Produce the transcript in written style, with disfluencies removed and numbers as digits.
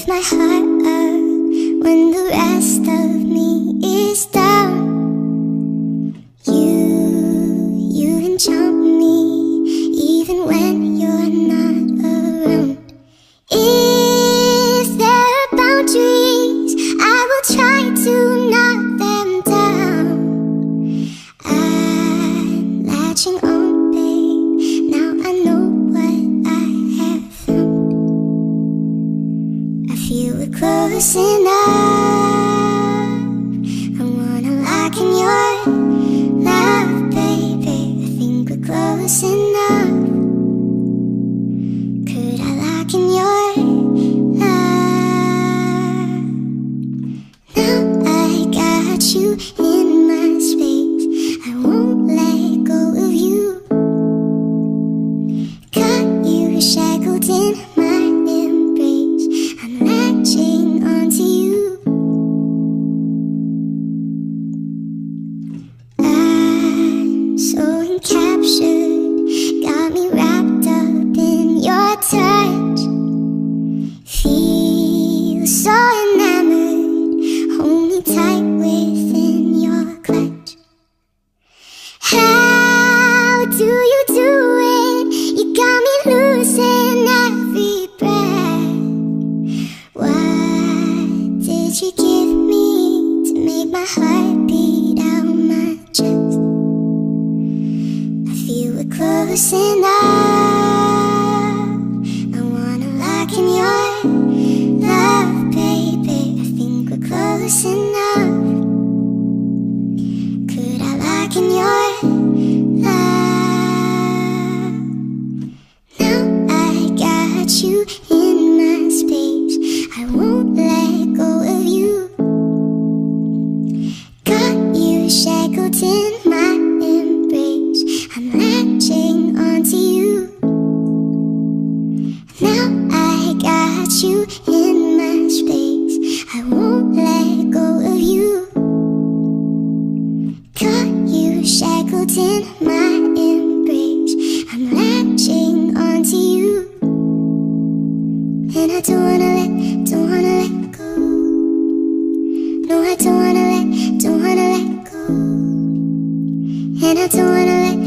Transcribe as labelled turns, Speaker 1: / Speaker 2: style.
Speaker 1: lift my heart up when the rest of me is down. You enchant me even when you're not around. If there are boundaries, I will try to knock them down. I'm latching on, babe. Now I know what I have found. I feel we're close enough. I wanna lock in your love, baby. I think we're close enough. Could I lock in your love? Now I got you in my space. I won't let go of you. Got you shackled in my embrace. I'm latching onto you. I'm so encaptured, got me wrapped up in your touch. Feel so enamored, hold me tight within your clutch. How do you do it? You got me losing every breath. What did you give me to make my heart beat out my chest? I feel we're close enough. I wanna lock in your love, baby. I think we're close enough. Could I lock in your love? Now I got you in my space. I won't let go of you. Got you shackled in my embrace. I'm latching onto you. Now I got you in my space. I won't let go of you. Got you shackled in my embrace. I'm latching onto you. And I don't wanna let go. No, I don't wanna let go. And I don't wanna let